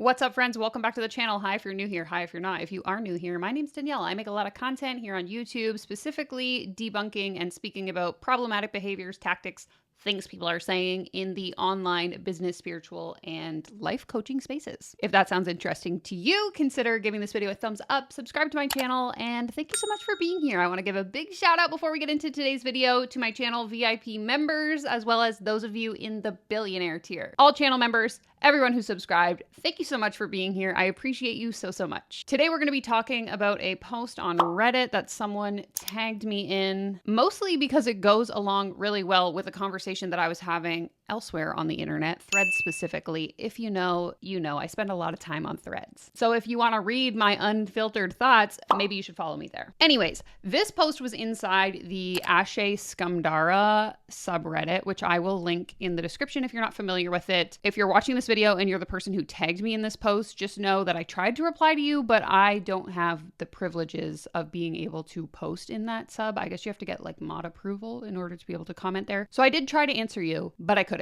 What's up, friends? Welcome back to the channel. Hi if you're new here. Hi if you're not. If you are new here, my name's Danielle. I make a lot of content here on YouTube, specifically debunking and speaking about problematic behaviors, tactics, things people are saying in the online business, spiritual, and life coaching spaces. If that sounds interesting to you, consider giving this video a thumbs up, subscribe to my channel, and thank you so much for being here. I want to give a big shout out before we get into today's video to my channel VIP members, as well as those of you in the billionaire tier. All channel members, everyone who subscribed, thank you so much for being here. I appreciate you so much. Today we're going to be talking about a post on Reddit that someone tagged me in, mostly because it goes along really well with a conversation that I was having elsewhere on the internet, Threads specifically. If you know, you know, I spend a lot of time on Threads. So if you want to read my unfiltered thoughts, maybe you should follow me there. Anyways, this post was inside the Ashe Skumdara subreddit, which I will link in the description if you're not familiar with it. If you're watching this video and you're the person who tagged me in this post, just know that I tried to reply to you, but I don't have the privileges of being able to post in that sub. I guess you have to get like mod approval in order to be able to comment there. So I did try to answer you, but I couldn't.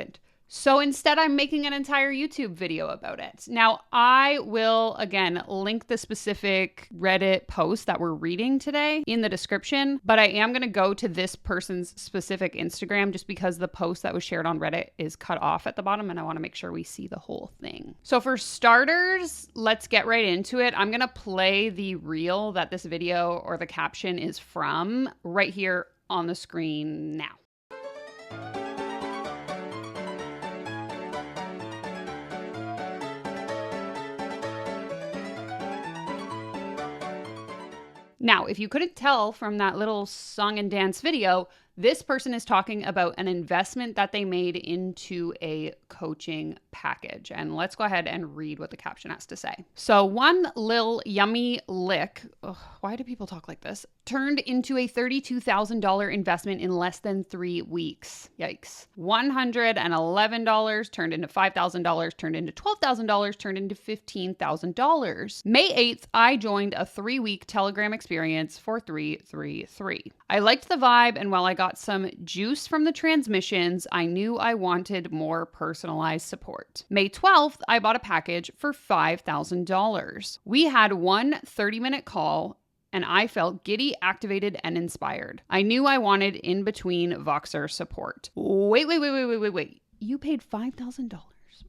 So instead, I'm making an entire YouTube video about it. Now, I will, again, link the specific Reddit post that we're reading today in the description, but I am going to go to this person's specific Instagram just because the post that was shared on Reddit is cut off at the bottom and I want to make sure we see the whole thing. So for starters, let's get right into it. I'm going to play the reel that this video or the caption is from right here on the screen now. Now, if you couldn't tell from that little song and dance video, this person is talking about an investment that they made into a coaching package. And let's go ahead and read what the caption has to say. So one lil yummy lick, why do people talk like this? Turned into a $32,000 investment in less than 3 weeks. Yikes. $111 turned into $5,000, turned into $12,000, turned into $15,000. May 8th, I joined a 3-week Telegram experience for 333. I liked the vibe, and while I got some juice from the transmissions, I knew I wanted more personalized support. May 12th, I bought a package for $5,000. We had one 30-minute call, and I felt giddy, activated, and inspired. I knew I wanted in-between Voxer support. Wait. You paid $5,000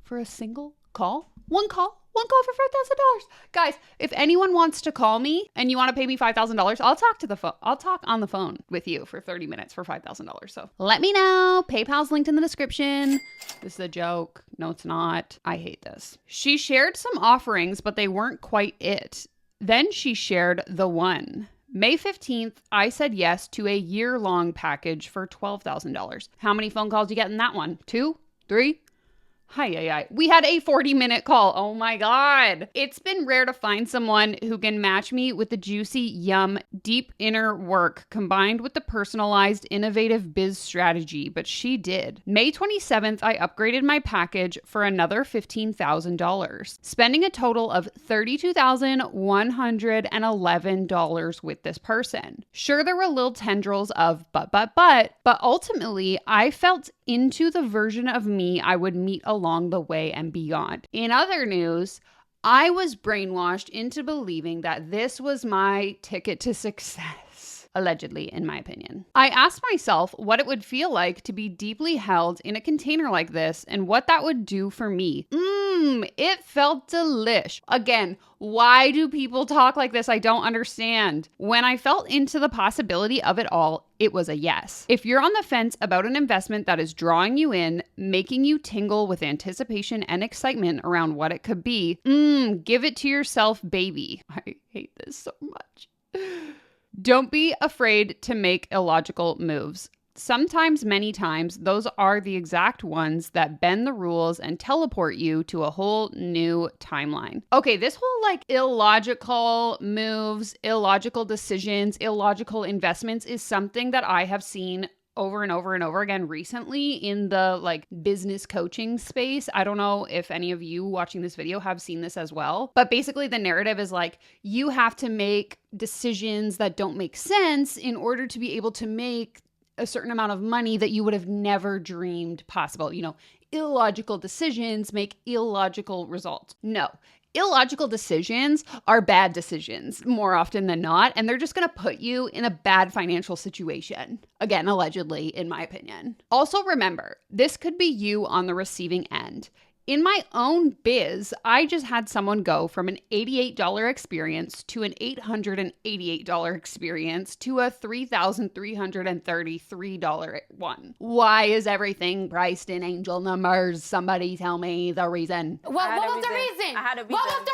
for a single call? One call for $5,000. Guys, if anyone wants to call me and you want to pay me $5,000, I'll talk on the phone with you for 30 minutes for $5,000. So let me know. PayPal's linked in the description. This is a joke. No, it's not. I hate this. She shared some offerings, but they weren't quite it. Then she shared the one. May 15th, I said yes to a year-long package for $12,000. How many phone calls do you get in that one? 2? 3? Hi. We had a 40-minute call. Oh my God. It's been rare to find someone who can match me with the juicy, yum, deep inner work combined with the personalized, innovative biz strategy, but she did. May 27th, I upgraded my package for another $15,000, spending a total of $32,111 with this person. Sure, there were little tendrils of but ultimately, I felt into the version of me I would meet along the way and beyond. In other news, I was brainwashed into believing that this was my ticket to success. Allegedly, in my opinion. I asked myself what it would feel like to be deeply held in a container like this and what that would do for me. It felt delish. Again, why do people talk like this? I don't understand. When I felt into the possibility of it all, it was a yes. If you're on the fence about an investment that is drawing you in, making you tingle with anticipation and excitement around what it could be, give it to yourself, baby. I hate this so much. Don't be afraid to make illogical moves. Sometimes, many times, those are the exact ones that bend the rules and teleport you to a whole new timeline. Okay, this whole like illogical moves, illogical decisions, illogical investments is something that I have seen over and over and over again recently in the like business coaching space. I don't know if any of you watching this video have seen this as well, but basically the narrative is like, you have to make decisions that don't make sense in order to be able to make a certain amount of money that you would have never dreamed possible. You know, illogical decisions make illogical results. No, Illogical decisions are bad decisions more often than not, and they're just going to put you in a bad financial situation. Again, allegedly, in my opinion. Also remember, this could be you on the receiving end. In my own biz, I just had someone go from an $88 experience to an $888 experience to a $3,333 one. Why is everything priced in angel numbers? Somebody tell me the reason. What was the reason? What was the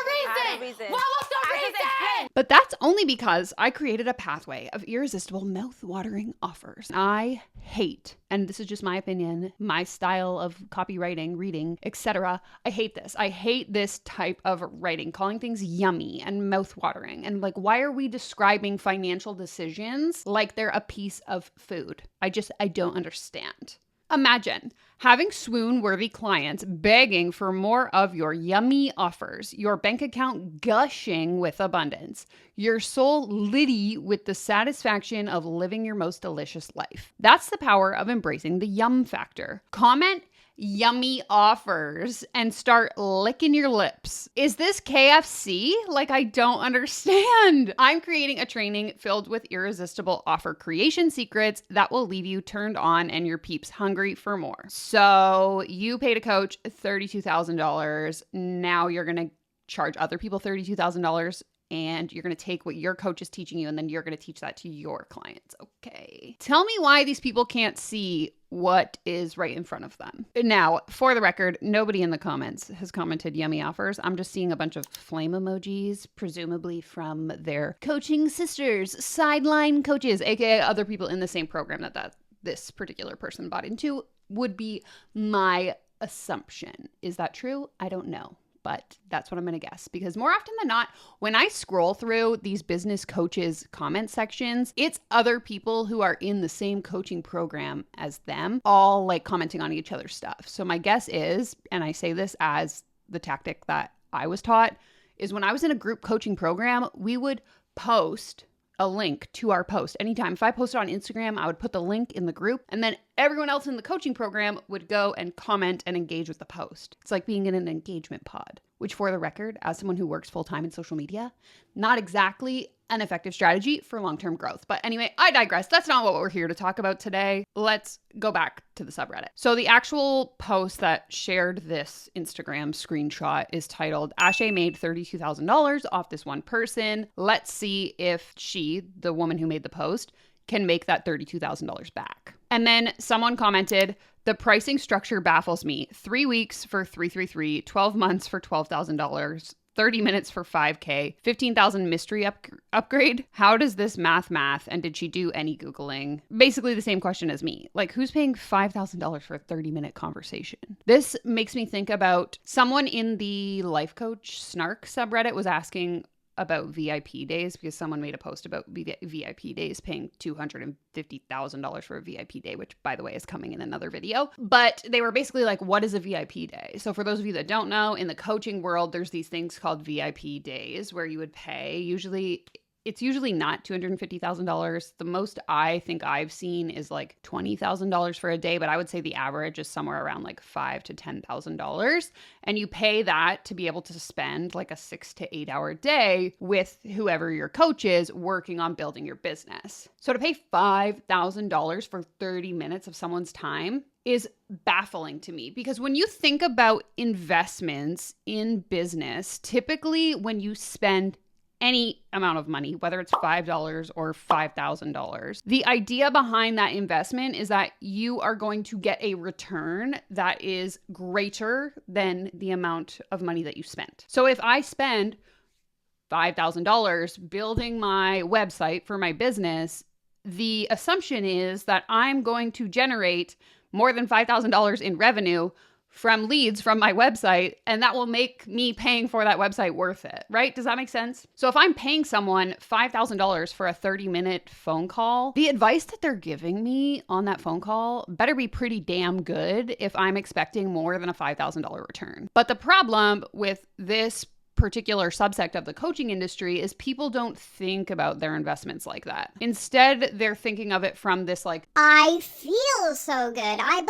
reason? But that's only because I created a pathway of irresistible mouth-watering offers. I hate, and this is just my opinion, my style of copywriting, reading, etc. I hate this. I hate this type of writing, calling things yummy and mouth-watering. And like, why are we describing financial decisions like they're a piece of food? I don't understand. Imagine having swoon-worthy clients begging for more of your yummy offers, your bank account gushing with abundance, your soul litty with the satisfaction of living your most delicious life. That's the power of embracing the yum factor. Comment yummy offers and start licking your lips. Is this KFC? Like, I don't understand. I'm creating a training filled with irresistible offer creation secrets that will leave you turned on and your peeps hungry for more. So you paid a coach $32,000. Now you're going to charge other people $32,000. And you're going to take what your coach is teaching you and then you're going to teach that to your clients. Okay. Tell me why these people can't see what is right in front of them. Now, for the record, nobody in the comments has commented yummy offers. I'm just seeing a bunch of flame emojis, presumably from their coaching sisters, sideline coaches, aka other people in the same program that this particular person bought into, would be my assumption. Is that true? I don't know. But that's what I'm going to guess, because more often than not, when I scroll through these business coaches comment sections, it's other people who are in the same coaching program as them, all like commenting on each other's stuff. So my guess is, and I say this as the tactic that I was taught, is when I was in a group coaching program, we would post a link to our post. Anytime, if I posted on Instagram, I would put the link in the group, and then everyone else in the coaching program would go and comment and engage with the post. It's like being in an engagement pod, which, for the record, as someone who works full-time in social media, not exactly an effective strategy for long-term growth. But anyway, I digress. That's not what we're here to talk about today. Let's go back to the subreddit. So the actual post that shared this Instagram screenshot is titled, Ashay made $32,000 off this one person. Let's see if she, the woman who made the post, can make that $32,000 back. And then someone commented, the pricing structure baffles me. 3 weeks for $333, 12 months for $12,000, 30 minutes for $5K, 15,000 mystery upgrade. How does this math? And did she do any Googling? Basically the same question as me. Like, who's paying $5,000 for a 30-minute conversation? This makes me think about someone in the life coach snark subreddit was asking about VIP days, because someone made a post about VIP days paying $250,000 for a VIP day, which, by the way, is coming in another video. But they were basically like, what is a VIP day? So for those of you that don't know, in the coaching world, there's these things called VIP days where you would pay. It's usually not $250,000. The most I think I've seen is like $20,000 for a day, but I would say the average is somewhere around like $5,000 to $10,000. And you pay that to be able to spend like a 6 to 8 hour day with whoever your coach is working on building your business. So to pay $5,000 for 30 minutes of someone's time is baffling to me, because when you think about investments in business, typically when you spend any amount of money, whether it's $5 or $5,000. The idea behind that investment is that you are going to get a return that is greater than the amount of money that you spent. So if I spend $5,000 building my website for my business, the assumption is that I'm going to generate more than $5,000 in revenue from leads from my website, and that will make me paying for that website worth it, right? Does that make sense? So if I'm paying someone $5,000 for a 30-minute phone call, the advice that they're giving me on that phone call better be pretty damn good if I'm expecting more than a $5,000 return. But the problem with this particular subsect of the coaching industry is people don't think about their investments like that. Instead, they're thinking of it from this like, I feel so good. I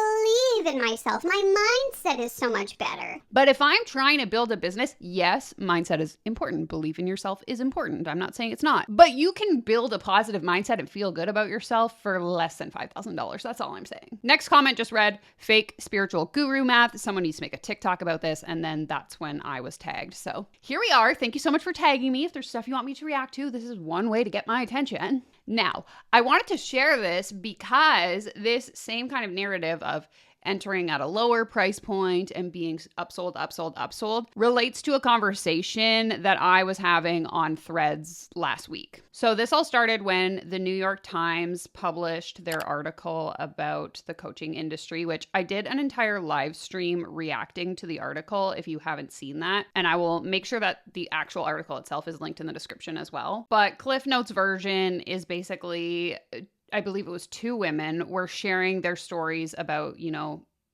believe in myself. My mindset is so much better. But if I'm trying to build a business, yes, mindset is important. Belief in yourself is important. I'm not saying it's not. But you can build a positive mindset and feel good about yourself for less than $5,000. That's all I'm saying. Next comment just read, fake spiritual guru math. Someone needs to make a TikTok about this. And then that's when I was tagged. So here we are. Thank you so much for tagging me. If there's stuff you want me to react to, this is one way to get my attention. Now, I wanted to share this because this same kind of narrative of entering at a lower price point and being upsold relates to a conversation that I was having on Threads last week. So this all started when the New York Times published their article about the coaching industry, which I did an entire live stream reacting to the article if you haven't seen that. And I will make sure that the actual article itself is linked in the description as well. But Cliff Notes version is basically, I believe it was 2 women were sharing their stories about,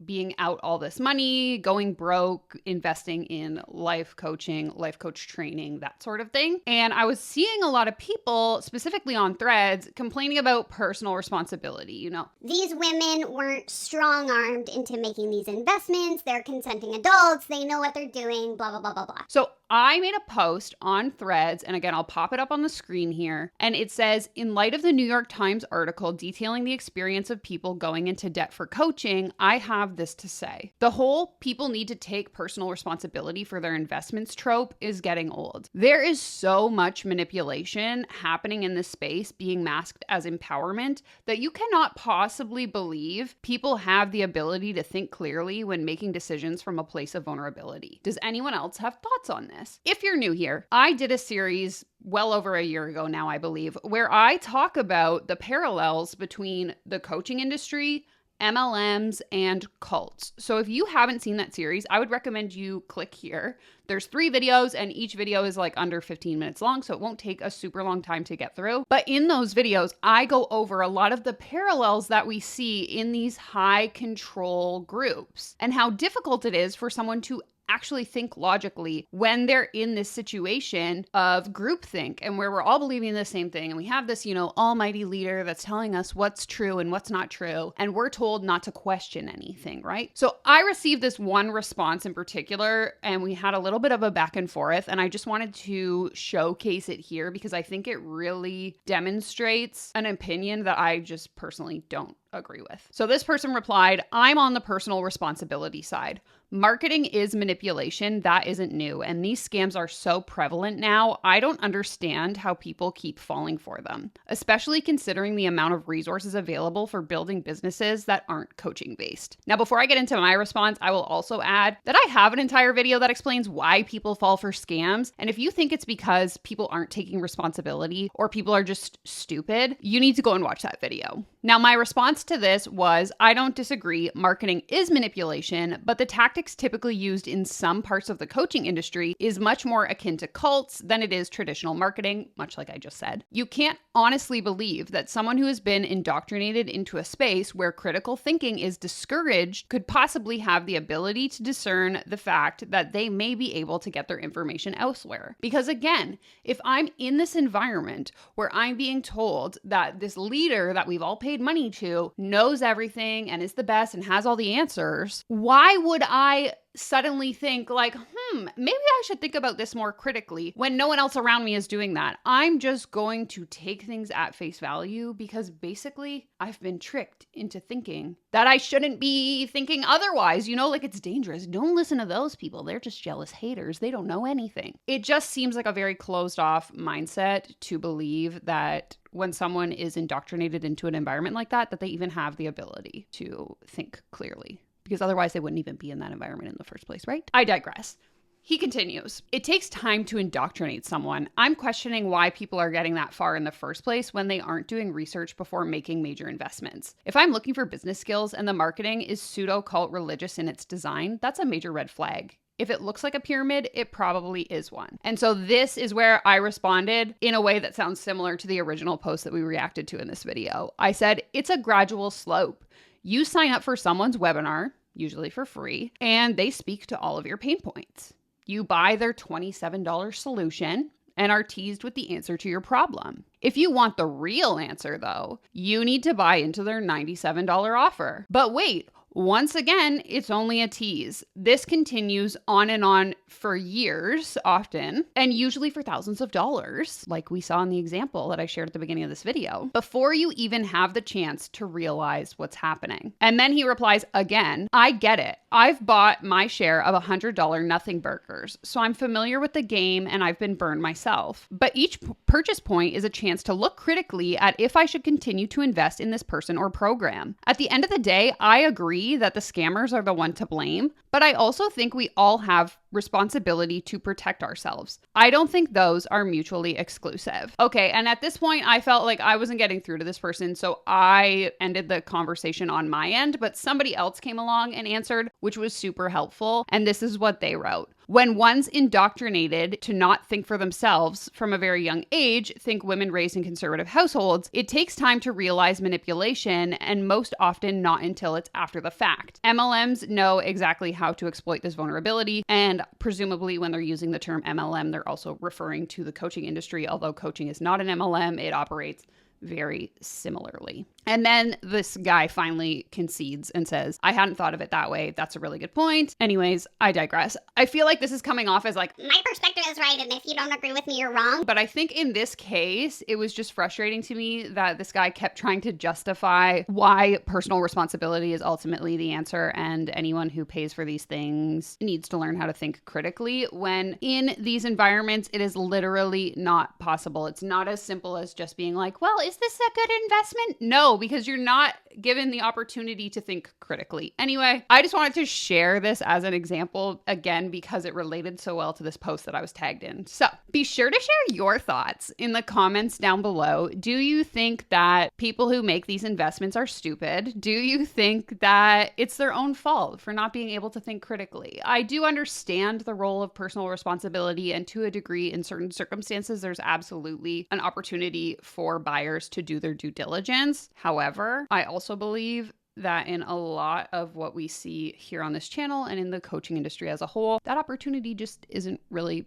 being out all this money, going broke, investing in life coaching, life coach training, that sort of thing. And I was seeing a lot of people, specifically on Threads, complaining about personal responsibility, These women weren't strong-armed into making these investments. They're consenting adults. They know what they're doing, blah, blah, blah, blah, blah. So I made a post on Threads, and again, I'll pop it up on the screen here. And it says, in light of the New York Times article detailing the experience of people going into debt for coaching, I have this to say. The whole people need to take personal responsibility for their investments trope is getting old. There is so much manipulation happening in this space being masked as empowerment that you cannot possibly believe people have the ability to think clearly when making decisions from a place of vulnerability. Does anyone else have thoughts on this? If you're new here, I did a series well over a year ago now, I believe, where I talk about the parallels between the coaching industry, MLMs, and cults. So if you haven't seen that series, I would recommend you click here. There's 3 videos and each video is like under 15 minutes long, so it won't take a super long time to get through. But in those videos, I go over a lot of the parallels that we see in these high control groups and how difficult it is for someone to actually think logically when they're in this situation of groupthink and where we're all believing the same thing. And we have this, almighty leader that's telling us what's true and what's not true. And we're told not to question anything, right? So I received this one response in particular, and we had a little bit of a back and forth. And I just wanted to showcase it here because I think it really demonstrates an opinion that I just personally don't agree with. So this person replied, I'm on the personal responsibility side. Marketing is manipulation. That isn't new. And these scams are so prevalent now. I don't understand how people keep falling for them, especially considering the amount of resources available for building businesses that aren't coaching based. Now, before I get into my response, I will also add that I have an entire video that explains why people fall for scams. And if you think it's because people aren't taking responsibility or people are just stupid, you need to go and watch that video. Now, my response to this was, I don't disagree. Marketing is manipulation, but the tactics typically used in some parts of the coaching industry is much more akin to cults than it is traditional marketing, much like I just said. You can't honestly believe that someone who has been indoctrinated into a space where critical thinking is discouraged could possibly have the ability to discern the fact that they may be able to get their information elsewhere. Because again, if I'm in this environment where I'm being told that this leader that we've all paid money to knows everything and is the best and has all the answers, why would I suddenly think like, maybe I should think about this more critically when no one else around me is doing that? I'm just going to take things at face value because basically I've been tricked into thinking that I shouldn't be thinking otherwise. Like it's dangerous. Don't listen to those people. They're just jealous haters. They don't know anything. It just seems like a very closed off mindset to believe that when someone is indoctrinated into an environment like that, that they even have the ability to think clearly. Because otherwise they wouldn't even be in that environment in the first place, right? I digress. He continues, it takes time to indoctrinate someone. I'm questioning why people are getting that far in the first place when they aren't doing research before making major investments. If I'm looking for business skills and the marketing is pseudo-cult religious in its design, that's a major red flag. If it looks like a pyramid, it probably is one. And so this is where I responded in a way that sounds similar to the original post that we reacted to in this video. I said, it's a gradual slope. You sign up for someone's webinar, usually for free, and they speak to all of your pain points. You buy their $27 solution and are teased with the answer to your problem. If you want the real answer, though, you need to buy into their $97 offer. But wait, once again, it's only a tease. This continues on and on for years, often, and usually for thousands of dollars, like we saw in the example that I shared at the beginning of this video, before you even have the chance to realize what's happening. And then he replies again, I get it. I've bought my share of $100 nothing burgers, so I'm familiar with the game and I've been burned myself. But each purchase point is a chance to look critically at if I should continue to invest in this person or program. At the end of the day, I agree that the scammers are the one to blame, but I also think we all have responsibility to protect ourselves. I don't think those are mutually exclusive. Okay, and at this point, I felt like I wasn't getting through to this person, so I ended the conversation on my end, but somebody else came along and answered, which was super helpful, and this is what they wrote. When one's indoctrinated to not think for themselves from a very young age, think women raised in conservative households, it takes time to realize manipulation, and most often not until it's after the fact. MLMs know exactly how to exploit this vulnerability, and presumably when they're using the term MLM, they're also referring to the coaching industry, although coaching is not an MLM, it operates very similarly. And then this guy finally concedes and says, I hadn't thought of it that way. That's a really good point. Anyways, I digress. I feel like this is coming off as like, my perspective is right, and if you don't agree with me, you're wrong. But I think in this case, it was just frustrating to me that this guy kept trying to justify why personal responsibility is ultimately the answer, and anyone who pays for these things needs to learn how to think critically, when in these environments, it is literally not possible. It's not as simple as just being like, well, is this a good investment? No, because you're not given the opportunity to think critically. Anyway, I just wanted to share this as an example, again, because it related so well to this post that I was tagged in. So be sure to share your thoughts in the comments down below. Do you think that people who make these investments are stupid? Do you think that it's their own fault for not being able to think critically? I do understand the role of personal responsibility, and to a degree, in certain circumstances, there's absolutely an opportunity for buyers to do their due diligence. However, I also believe that in a lot of what we see here on this channel and in the coaching industry as a whole, that opportunity just isn't really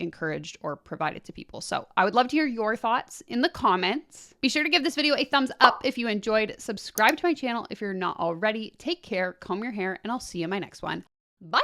encouraged or provided to people. So I would love to hear your thoughts in the comments. Be sure to give this video a thumbs up if you enjoyed. Subscribe to my channel if you're not already. Take care, comb your hair, and I'll see you in my next one. Bye!